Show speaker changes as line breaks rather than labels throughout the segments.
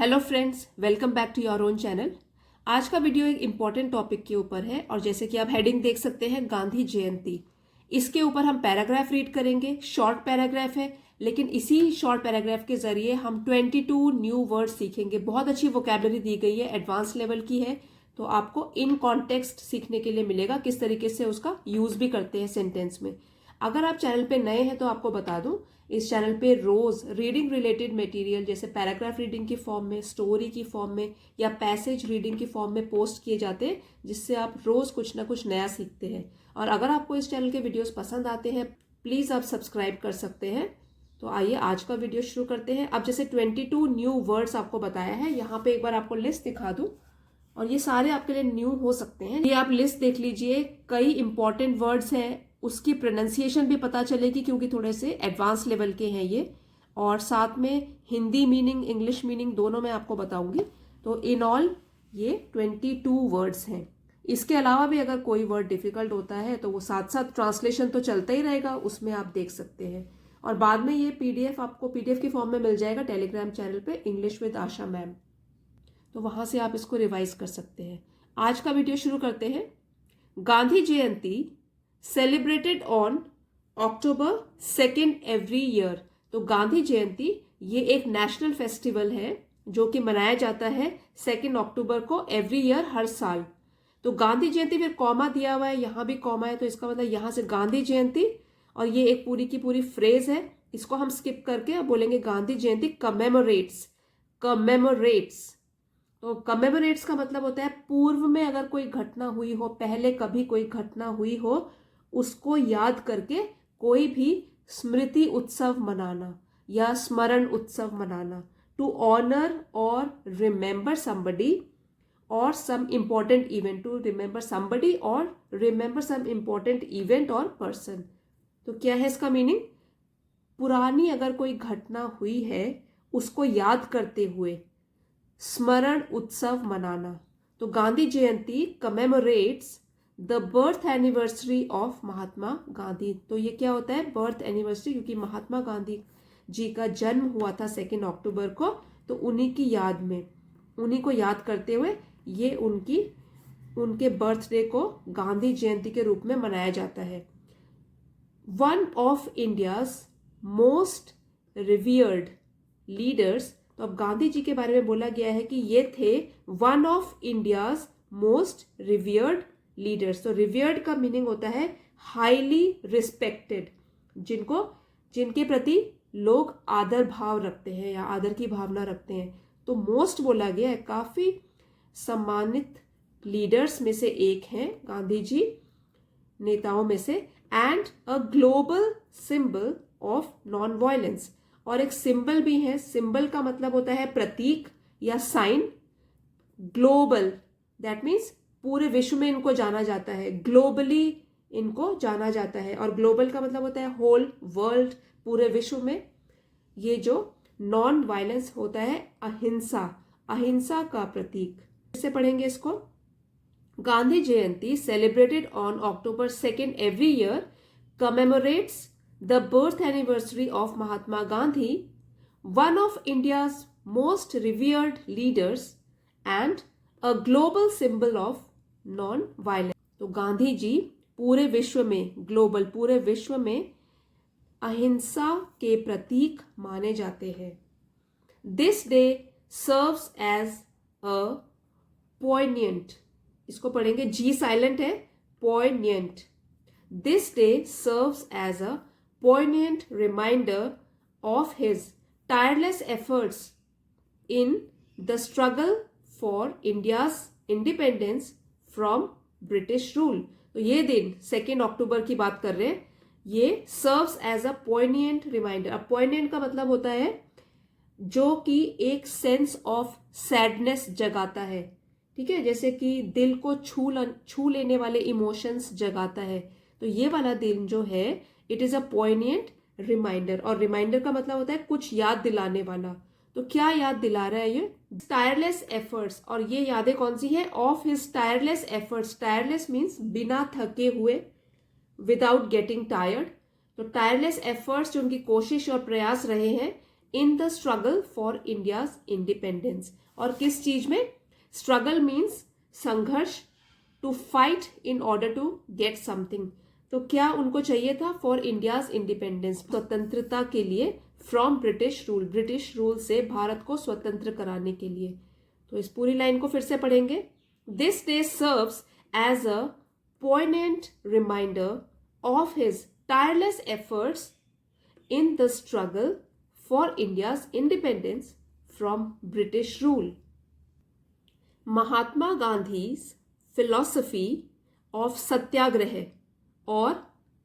Hello friends, welcome back to your own channel. आज का video एक इम्पॉर्टेंट टॉपिक के ऊपर है और जैसे कि आप हेडिंग देख सकते हैं, गांधी जयंती। इसके ऊपर हम पैराग्राफ रीड करेंगे। शॉर्ट पैराग्राफ है, लेकिन इसी शॉर्ट पैराग्राफ के जरिए हम 22 न्यू वर्ड सीखेंगे। बहुत अच्छी वोकैबुलरी दी गई है, एडवांस लेवल की है, तो आपको इन कॉन्टेक्स्ट सीखने के लिए मिलेगा किस तरीके से उसका यूज भी करते हैं सेंटेंस में। अगर आप चैनल पे नए हैं तो आपको बता दूं, इस चैनल पे रोज रीडिंग रिलेटेड मटेरियल जैसे पैराग्राफ रीडिंग की फॉर्म में, स्टोरी की फॉर्म में या पैसेज रीडिंग की फॉर्म में पोस्ट किए जाते हैं, जिससे आप रोज कुछ ना कुछ नया सीखते हैं। और अगर आपको इस चैनल के वीडियोस पसंद आते हैं, प्लीज आप सब्सक्राइब कर सकते हैं। तो आइए आज का वीडियो शुरू करते हैं। अब जैसे 22 न्यू वर्ड्स आपको बताया है, यहाँ पे एक बार आपको लिस्ट दिखा दूं और ये सारे आपके लिए न्यू हो सकते हैं। ये आप लिस्ट देख लीजिए, कई इंपॉर्टेंट वर्ड्स हैं, उसकी प्रोनाउंसिएशन भी पता चलेगी क्योंकि थोड़े से एडवांस लेवल के हैं ये, और साथ में हिंदी मीनिंग, इंग्लिश मीनिंग दोनों मैं आपको बताऊंगी। तो इन ऑल ये 22 वर्ड्स हैं। इसके अलावा भी अगर कोई वर्ड डिफिकल्ट होता है तो वो साथ साथ ट्रांसलेशन तो चलता ही रहेगा, उसमें आप देख सकते हैं। और बाद में ये पीडीएफ आपको पीडीएफ की फॉर्म में मिल जाएगा टेलीग्राम चैनल पे, इंग्लिश विद आशा मैम, तो वहां से आप इसको रिवाइज कर सकते हैं। आज का वीडियो शुरू करते हैं। Gandhi Jayanti celebrated on October 2 every year. तो गांधी जयंती ये एक नेशनल फेस्टिवल है जो कि मनाया जाता है 2 अक्टूबर को एवरी ईयर, हर साल। तो गांधी जयंती, फिर कॉमा दिया हुआ है, यहां भी कॉमा है, तो इसका मतलब यहां से गांधी जयंती, और ये एक पूरी की पूरी फ्रेज है, इसको हम स्किप करके अब बोलेंगे गांधी जयंती कमेमोरेट्स। कमेमोरेट्स, तो कमेमोरेट्स का मतलब होता है पूर्व में अगर कोई घटना हुई हो, पहले कभी कोई घटना हुई हो, उसको याद करके कोई भी स्मृति उत्सव मनाना या स्मरण उत्सव मनाना। To honour or remember somebody or some important event, to remember somebody or remember some important event or person. तो क्या है इसका मीनिंग? पुरानी अगर कोई घटना हुई है उसको याद करते हुए स्मरण उत्सव मनाना। तो Gandhi Jayanti commemorates the birth anniversary of Mahatma Gandhi. तो ये क्या होता है? बर्थ एनिवर्सरी, क्योंकि महात्मा गांधी जी का जन्म हुआ था 2 अक्टूबर को, तो उन्हीं की याद में, उन्हीं को याद करते हुए ये उनके बर्थडे को गांधी जयंती के रूप में मनाया जाता है। One of India's most revered leaders. तो अब गांधी जी के बारे में बोला गया है कि ये थे one of India's most revered leaders. तो रिवियर्ड का मीनिंग होता है हाईली रिस्पेक्टेड, जिनके प्रति लोग आदर भाव रखते हैं या आदर की भावना रखते हैं। तो मोस्ट बोला गया है, काफी सम्मानित लीडर्स में से एक हैं गांधी जी, नेताओं में से। And a global symbol of non violence, और एक सिंबल भी है। सिंबल का मतलब होता है प्रतीक या साइन। ग्लोबल, दैट मीन्स पूरे विश्व में इनको जाना जाता है, ग्लोबली इनको जाना जाता है। और ग्लोबल का मतलब होता है होल वर्ल्ड, पूरे विश्व में। ये जो नॉन वायलेंस होता है, अहिंसा, अहिंसा का प्रतीक। इससे पढ़ेंगे इसको। Gandhi Jayanti celebrated on October 2 every year commemorates the birth anniversary of Mahatma Gandhi, one of India's most revered leaders and a global symbol of non-violence। तो गांधी जी पूरे विश्व में, ग्लोबल, पूरे विश्व में अहिंसा के प्रतीक माने जाते हैं। This day serves as a poignant, इसको पढ़ेंगे, जी साइलेंट है, poignant। This day serves as a poignant reminder of his tireless efforts in the struggle for India's independence from British rule। तो ये दिन 2 अक्टूबर की बात कर रहे हैं, ये serves as a poignant reminder। अब poignant का मतलब होता है जो कि एक सेंस ऑफ सैडनेस जगाता है, ठीक है, जैसे कि दिल को छू लेने वाले इमोशंस जगाता है। तो ये वाला दिन जो है, इट इज अ पॉइनियंट रिमाइंडर। और रिमाइंडर का मतलब होता है कुछ याद दिलाने वाला। तो क्या याद दिला रहा है ये? Tireless efforts. और ये यादें कौन सी है? Of his tireless efforts. Tireless means बिना थके हुए, विदाउट गेटिंग टायर्ड। तो टायरलेस एफर्ट्स, जो उनकी कोशिश और प्रयास रहे हैं in the struggle for India's independence. और किस चीज में? स्ट्रगल मीन्स संघर्ष, to fight in order to get something. तो क्या उनको चाहिए था? फॉर इंडियाज इंडिपेंडेंस, स्वतंत्रता के लिए, from British rule, British rule से भारत को स्वतंत्र कराने के लिए। तो इस पूरी लाइन को फिर से पढ़ेंगे। This day serves as a poignant reminder of his tireless efforts in the struggle for India's independence from British rule. Mahatma Gandhi's philosophy of सत्याग्रह और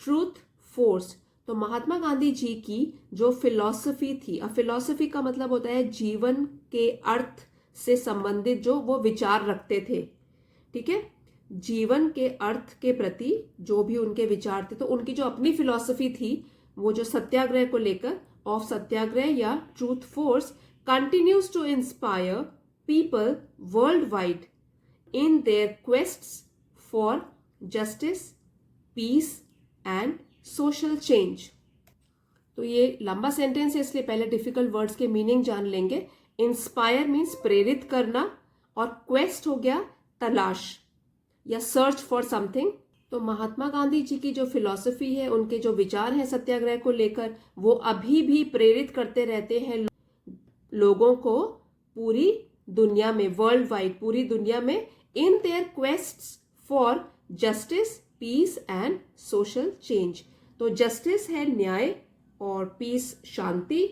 ट्रूथ फोर्स। तो महात्मा गांधी जी की जो फिलॉसफी थी, अब फिलॉसफी का मतलब होता है जीवन के अर्थ से संबंधित जो वो विचार रखते थे, ठीक है, जीवन के अर्थ के प्रति जो भी उनके विचार थे, तो उनकी जो अपनी फिलॉसफी थी वो जो सत्याग्रह को लेकर, ऑफ सत्याग्रह या truth force, continues to inspire people worldwide in their quests for justice, peace and social change. तो ये लंबा सेंटेंस है, इसलिए पहले डिफिकल्ट वर्ड्स के मीनिंग जान लेंगे। इंस्पायर मीन्स प्रेरित करना, और क्वेस्ट हो गया तलाश या सर्च फॉर समथिंग। तो महात्मा गांधी जी की जो फिलॉसफी है, उनके जो विचार हैं सत्याग्रह को लेकर, वो अभी भी प्रेरित करते रहते हैं लोगों को पूरी दुनिया में, वर्ल्ड वाइड, पूरी दुनिया में, in their quests for justice, peace and social change. तो जस्टिस है न्याय, और पीस शांति,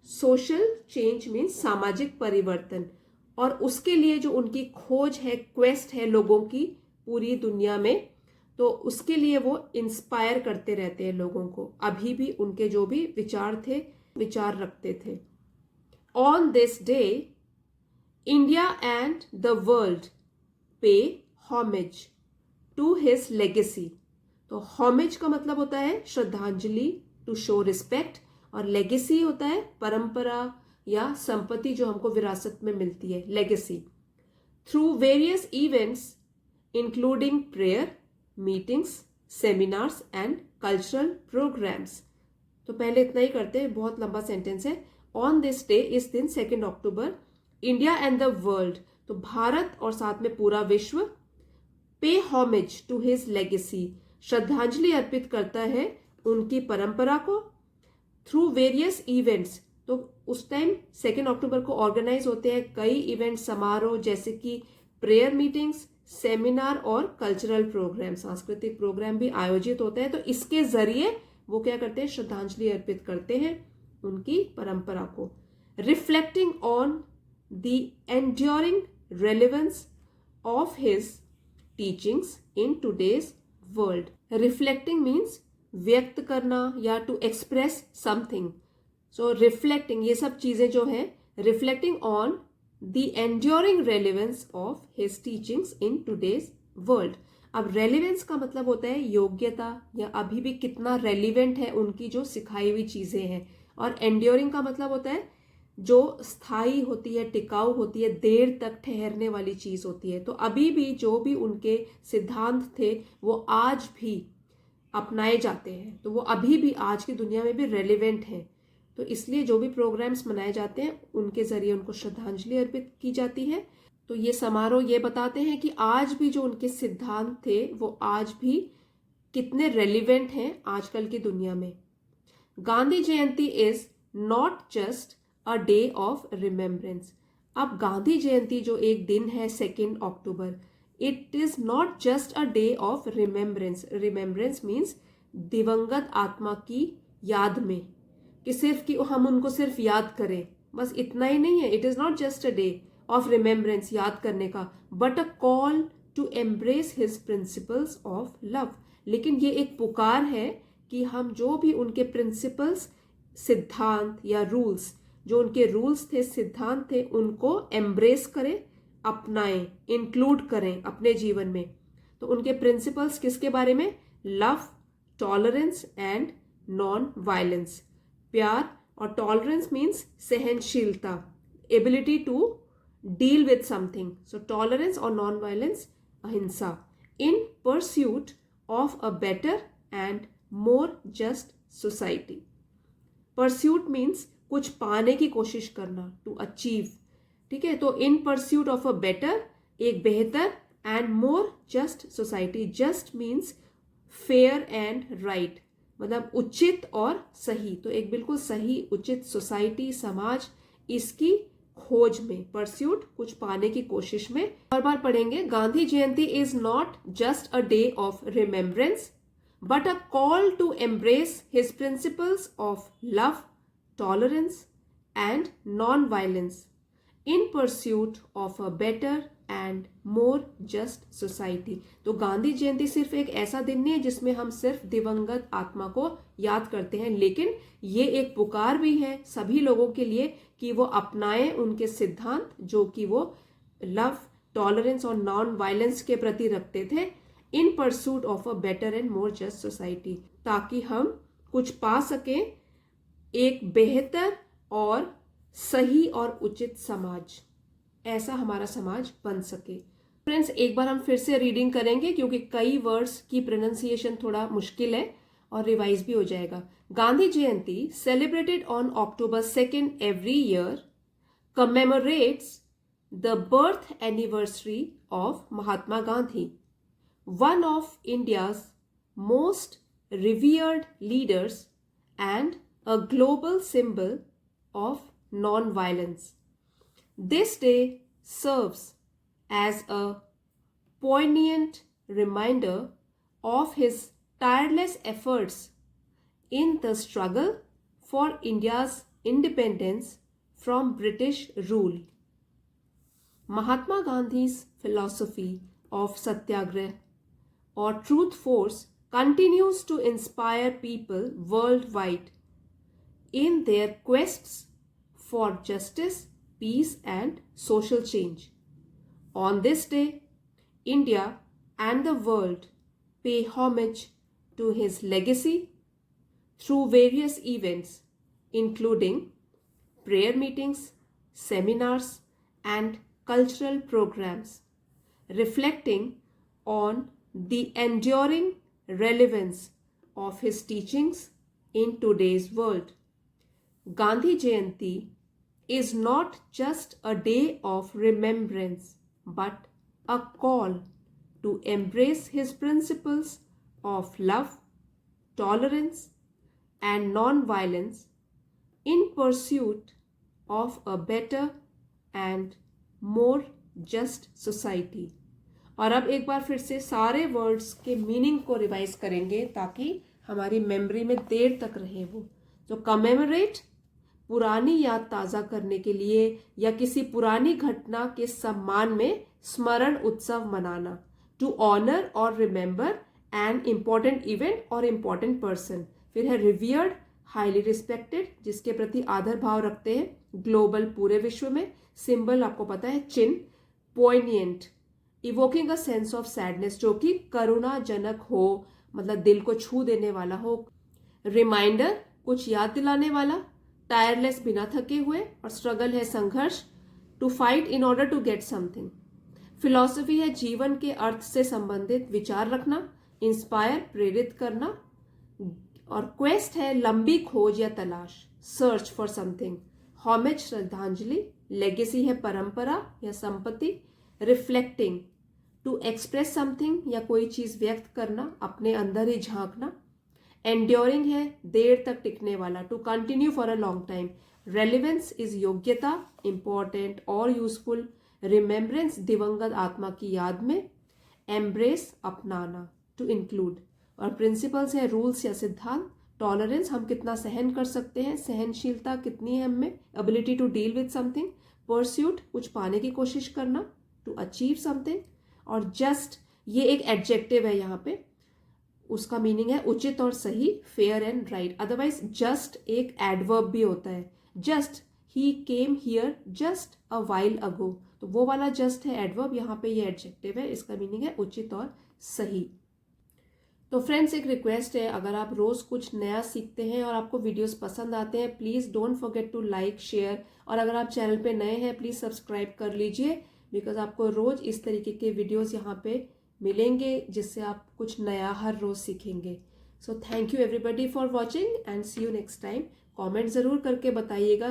सोशल चेंज मीन्स सामाजिक परिवर्तन, और उसके लिए जो उनकी खोज है, क्वेस्ट है लोगों की पूरी दुनिया में, तो उसके लिए वो इंस्पायर करते रहते हैं लोगों को, अभी भी उनके जो भी विचार थे, विचार रखते थे। On this day India and the world pay homage to his legacy. तो होमेज का मतलब होता है श्रद्धांजलि, टू शो रिस्पेक्ट, और लेगेसी होता है परंपरा या संपत्ति जो हमको विरासत में मिलती है, legacy. Through various events including prayer, meetings, seminars and cultural programmes. तो पहले इतना ही करते हैं, बहुत लंबा सेंटेंस है। ऑन दिस डे, इस दिन 2 अक्टूबर, इंडिया एंड द वर्ल्ड, तो भारत और साथ में पूरा विश्व, पे होमेज टू हिज लेगेसी, श्रद्धांजलि अर्पित करता है उनकी परंपरा को। थ्रू वेरियस इवेंट्स, तो उस टाइम 2 अक्टूबर को ऑर्गेनाइज होते हैं कई इवेंट, समारोह, जैसे कि प्रेयर मीटिंग्स, सेमिनार और कल्चरल प्रोग्राम, सांस्कृतिक प्रोग्राम भी आयोजित होते हैं। तो इसके जरिए वो क्या करते हैं? श्रद्धांजलि अर्पित करते हैं उनकी परंपरा को। Reflecting on the enduring relevance of his teachings in today's world. Reflecting means व्यक्त करना या to express something. So reflecting, ये सब चीजें जो है, reflecting on the enduring relevance of his teachings in today's world। अब relevance का मतलब होता है योग्यता, या अभी भी कितना relevant है उनकी जो सिखाई हुई चीजें हैं, और enduring का मतलब होता है जो स्थायी होती है, टिकाऊ होती है, देर तक ठहरने वाली चीज होती है। तो अभी भी जो भी उनके सिद्धांत थे वो आज भी अपनाए जाते हैं, तो वो अभी भी आज की दुनिया में भी रेलिवेंट हैं। तो इसलिए जो भी प्रोग्राम्स मनाए जाते हैं उनके जरिए उनको श्रद्धांजलि अर्पित की जाती है। तो ये समारोह ये बताते हैं कि आज भी जो उनके सिद्धांत थे वो आज भी कितने रेलिवेंट हैं आजकल की दुनिया में। Gandhi Jayanti is not just a day of remembrance. अब गांधी जयंती जो एक दिन है 2 अक्टूबर, it is not just a day of remembrance. Remembrance means दिवंगत आत्मा की याद में, कि सिर्फ कि हम उनको सिर्फ याद करें, बस इतना ही नहीं है। It is not just a day of remembrance, याद करने का, but a call to embrace his principles of love. लेकिन ये एक पुकार है कि हम जो भी उनके प्रिंसिपल्स, सिद्धांत या रूल्स, जो उनके रूल्स थे, सिद्धांत थे, उनको एम्ब्रेस करें, अपनाएं, इंक्लूड करें अपने जीवन में। तो उनके प्रिंसिपल्स किसके बारे में? Love, tolerance and non violence. प्यार और टॉलरेंस मीन्स सहनशीलता, ability to deal with something. So tolerance और नॉन वायलेंस, अहिंसा, in pursuit of a better and more just society. Pursuit means कुछ पाने की कोशिश करना, टू अचीव। ठीक है, तो इन परस्यूट ऑफ अ बेटर, एक बेहतर and more just society. Just means fair and right, मतलब उचित और सही। तो एक बिल्कुल सही उचित सोसाइटी, समाज, इसकी खोज में, परस्यूट कुछ पाने की कोशिश में। और बार पढ़ेंगे, Gandhi Jayanti is not just a day of remembrance but a call to embrace his principles of love, tolerance and non violence in pursuit of a better and more just society. तो गांधी जयंती सिर्फ एक ऐसा दिन नहीं है जिसमें हम सिर्फ दिवंगत आत्मा को याद करते हैं, लेकिन ये एक पुकार भी है सभी लोगों के लिए कि वो अपनाएं उनके सिद्धांत जो कि वो लव, टॉलरेंस और नॉन वायलेंस के प्रति रखते थे, इन pursuit of a better and more just society, ताकि हम कुछ पा सकें, एक बेहतर और सही और उचित समाज, ऐसा हमारा समाज बन सके। फ्रेंड्स, एक बार हम फिर से रीडिंग करेंगे क्योंकि कई वर्ड्स की प्रोनाउंसिएशन थोड़ा मुश्किल है और रिवाइज भी हो जाएगा। Gandhi Jayanti celebrated on October 2nd every year commemorates the birth anniversary of Mahatma Gandhi, one of India's most revered leaders and a global symbol of non-violence. This day serves as a poignant reminder of his tireless efforts in the struggle for India's independence from British rule. Mahatma Gandhi's philosophy of satyagrah or truth force continues to inspire people worldwide in their quests for justice, peace and social change. On this day, India and the world pay homage to his legacy through various events including prayer meetings, seminars and cultural programs, reflecting on the enduring relevance of his teachings in today's world. Gandhi Jayanti is not just a day of remembrance but a call to embrace his principles of love, tolerance and non-violence in pursuit of a better and more just society. और अब एक बार फिर से सारे words के meaning को revise करेंगे ताकि हमारी मेमोरी में देर तक रहे वो। तो कमेमोरेट, पुरानी याद ताज़ा करने के लिए या किसी पुरानी घटना के सम्मान में स्मरण उत्सव मनाना। To honour or remember an important event और इम्पॉर्टेंट पर्सन। फिर है रिवियर्ड, हाईली रिस्पेक्टेड, जिसके प्रति आदर भाव रखते हैं, ग्लोबल, पूरे विश्व में। सिंबल आपको पता है, चिन्ह। Poignant, evoking a sense of sadness, जो कि करुणाजनक हो, मतलब दिल को छू देने वाला हो। रिमाइंडर, कुछ याद दिलाने वाला। टायरलेस, बिना थके हुए। और स्ट्रगल है संघर्ष, to fight in order to get something. Philosophy है जीवन के अर्थ से संबंधित विचार रखना। इंस्पायर, प्रेरित करना। और क्वेस्ट है लंबी खोज या तलाश, सर्च फॉर समथिंग। होमेज, श्रद्धांजलि। लेगेसी है परंपरा या संपत्ति। रिफ्लेक्टिंग, टू एक्सप्रेस समथिंग या कोई चीज व्यक्त करना, अपने अंदर ही झांकना। एंड्योरिंग है देर तक टिकने वाला, to continue for a long time. Relevance is योग्यता, इंपॉर्टेंट और यूजफुल। रिमेम्बरेंस, दिवंगत आत्मा की याद में। एम्ब्रेस, अपनाना, टू इंक्लूड। और प्रिंसिपल्स है रूल्स या सिद्धांत। टॉलरेंस, हम कितना सहन कर सकते हैं, सहनशीलता कितनी है हमें। Ability to deal with something. Pursuit, कुछ पाने की कोशिश करना, टू अचीव समथिंग। और जस्ट, ये एक एडजेक्टिव है यहाँ पे, उसका मीनिंग है उचित और सही, fair and right. Otherwise just एक एडवर्ब भी होता है। Just, he came here just a while ago, तो वो वाला जस्ट है एडवर्ब, यहाँ पे ये एडजेक्टिव है, इसका मीनिंग है उचित और सही। तो फ्रेंड्स, एक रिक्वेस्ट है, अगर आप रोज कुछ नया सीखते हैं और आपको वीडियोस पसंद आते हैं, please don't forget to like, share. और अगर आप चैनल पे नए हैं, प्लीज सब्सक्राइब कर लीजिए, बिकॉज आपको रोज इस तरीके के वीडियोस यहाँ पे मिलेंगे जिससे आप कुछ नया हर रोज सीखेंगे। So thank you everybody for watching and see you next time. Comment ज़रूर करके बताइएगा